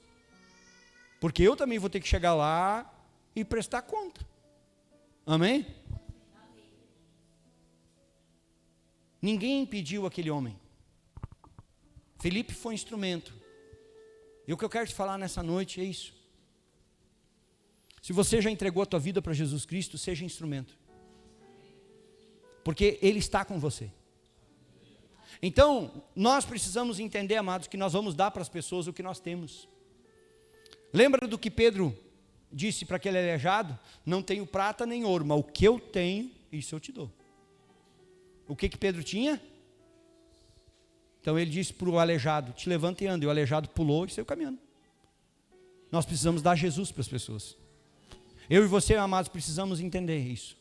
Porque eu também vou ter que chegar lá e prestar conta. Amém? Ninguém impediu aquele homem. Filipe foi instrumento. E o que eu quero te falar nessa noite é isso. Se você já entregou a tua vida para Jesus Cristo, seja instrumento. Porque Ele está com você. Então, nós precisamos entender, amados, que nós vamos dar para as pessoas o que nós temos. Lembra do que Pedro disse para aquele aleijado? Não tenho prata nem ouro, mas o que eu tenho, isso eu te dou. O que Pedro tinha? Então ele disse para o aleijado, te levanta e anda. E o aleijado pulou e saiu caminhando. Nós precisamos dar Jesus para as pessoas. Eu e você, amados, precisamos entender isso.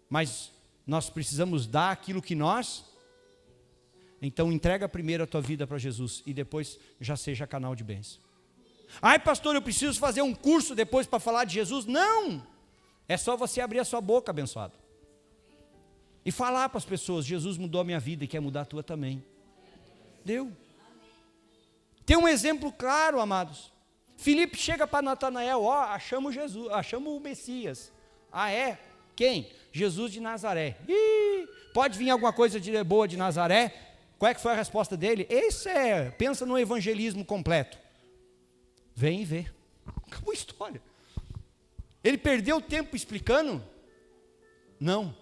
Mas nós precisamos dar aquilo que nós... Então entrega primeiro a tua vida para Jesus e depois já seja canal de bênção. Ai, pastor, eu preciso fazer um curso depois para falar de Jesus. Não! É só você abrir a sua boca, abençoado. E falar para as pessoas, Jesus mudou a minha vida e quer mudar a tua também. Deu. Tem um exemplo claro, amados. Filipe chega para Natanael, achamos Jesus, achamos o Messias. Ah, é? Quem? Jesus de Nazaré. Ih, pode vir alguma coisa de boa de Nazaré? Qual é que foi a resposta dele? Pensa no evangelismo completo. Vem e vê. Acabou a história. Ele perdeu tempo explicando? Não.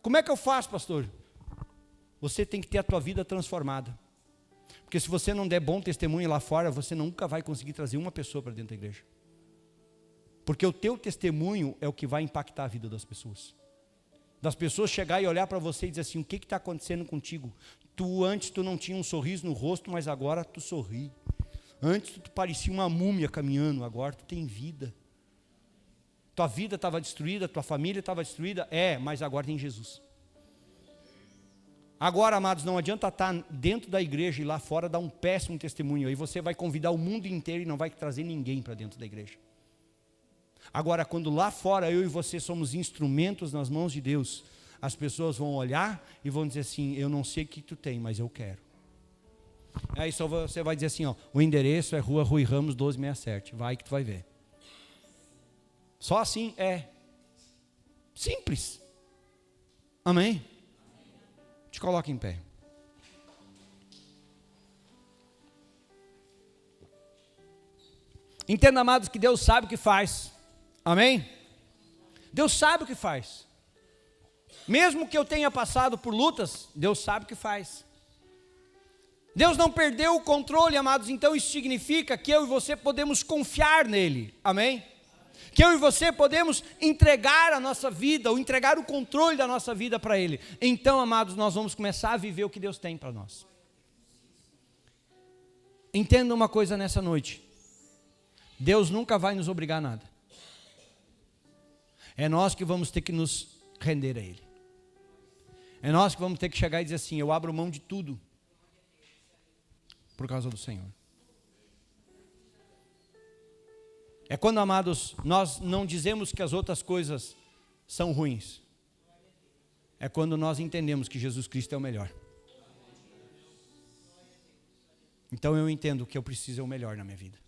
Como é que eu faço, pastor? Você tem que ter a tua vida transformada. Porque se você não der bom testemunho lá fora, você nunca vai conseguir trazer uma pessoa para dentro da igreja. Porque o teu testemunho é o que vai impactar a vida das pessoas. Das pessoas chegar e olhar para você e dizer assim, o que está acontecendo contigo? Antes tu não tinha um sorriso no rosto, mas agora tu sorri. Antes tu parecia uma múmia caminhando, agora tu tem vida. tua vida estava destruída, tua família estava destruída, mas agora tem Jesus. Agora, amados, não adianta estar dentro da igreja e lá fora dar um péssimo testemunho, aí você vai convidar o mundo inteiro e não vai trazer ninguém para dentro da igreja. Agora, quando lá fora eu e você somos instrumentos nas mãos de Deus, as pessoas vão olhar e vão dizer assim, eu não sei o que tu tem, mas eu quero. Aí só você vai dizer assim, o endereço é Rua Rui Ramos 1267, vai que tu vai ver. Só assim simples. Amém? Te coloque em pé. Entenda, amados, que Deus sabe o que faz. Amém? Deus sabe o que faz. Mesmo que eu tenha passado por lutas, Deus sabe o que faz. Deus não perdeu o controle, amados, então isso significa que eu e você podemos confiar nele. Amém? Que eu e você podemos entregar a nossa vida, ou entregar o controle da nossa vida para Ele. Então, amados, nós vamos começar a viver o que Deus tem para nós. Entenda uma coisa nessa noite. Deus nunca vai nos obrigar a nada. É nós que vamos ter que nos render a Ele. É nós que vamos ter que chegar e dizer assim, eu abro mão de tudo, por causa do Senhor. É quando, amados, nós não dizemos que as outras coisas são ruins. É quando nós entendemos que Jesus Cristo é o melhor. Então eu entendo que eu preciso é o melhor na minha vida.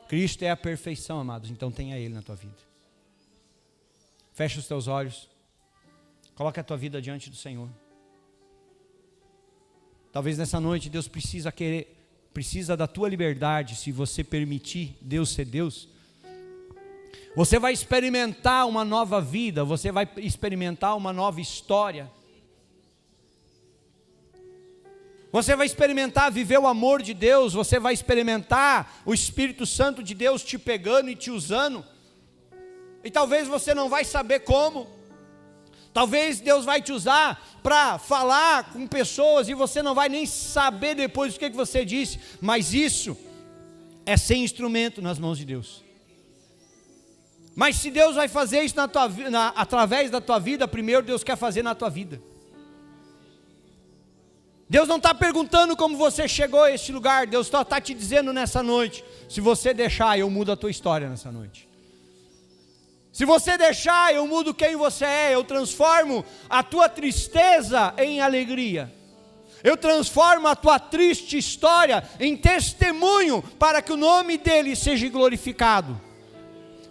Cristo é a perfeição, amados, então tenha Ele na tua vida. Fecha os teus olhos. Coloca a tua vida diante do Senhor. Talvez nessa noite Deus precisa da tua liberdade, se você permitir Deus ser Deus. Você vai experimentar uma nova vida, você vai experimentar uma nova história. Você vai experimentar viver o amor de Deus, você vai experimentar o Espírito Santo de Deus te pegando e te usando. E talvez você não vai saber como. Talvez Deus vai te usar para falar com pessoas e você não vai nem saber depois o que você disse. Mas isso é ser instrumento nas mãos de Deus. Mas se Deus vai fazer isso através da tua vida, primeiro Deus quer fazer na tua vida. Deus não está perguntando como você chegou a este lugar. Deus só está te dizendo nessa noite, se você deixar, eu mudo a tua história nessa noite. Se você deixar, eu mudo quem você é, eu transformo a tua tristeza em alegria. Eu transformo a tua triste história em testemunho para que o nome dele seja glorificado.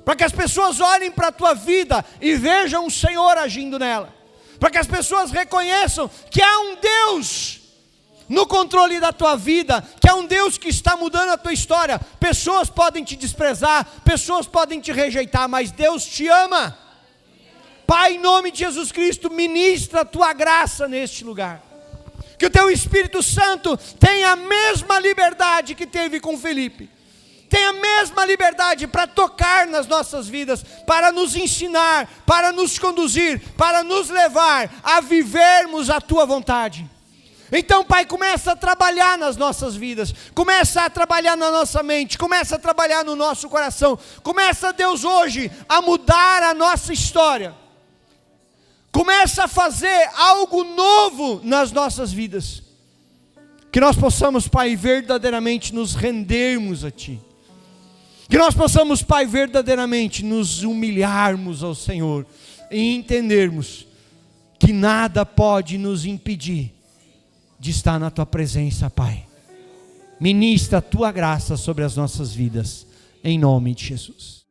Para que as pessoas olhem para a tua vida e vejam o Senhor agindo nela. Para que as pessoas reconheçam que há um Deus no controle da tua vida, que é um Deus que está mudando a tua história. Pessoas podem te desprezar, pessoas podem te rejeitar, mas Deus te ama. Pai, em nome de Jesus Cristo, ministra a tua graça neste lugar. Que o teu Espírito Santo tenha a mesma liberdade que teve com Felipe. Tenha a mesma liberdade para tocar nas nossas vidas, para nos ensinar, para nos conduzir, para nos levar a vivermos a tua vontade. Então, Pai, começa a trabalhar nas nossas vidas, começa a trabalhar na nossa mente, começa a trabalhar no nosso coração, começa, Deus, hoje a mudar a nossa história, começa a fazer algo novo nas nossas vidas, que nós possamos, Pai, verdadeiramente nos rendermos a Ti, que nós possamos, Pai, verdadeiramente nos humilharmos ao Senhor e entendermos que nada pode nos impedir de estar na tua presença, Pai. Ministra a tua graça sobre as nossas vidas, em nome de Jesus.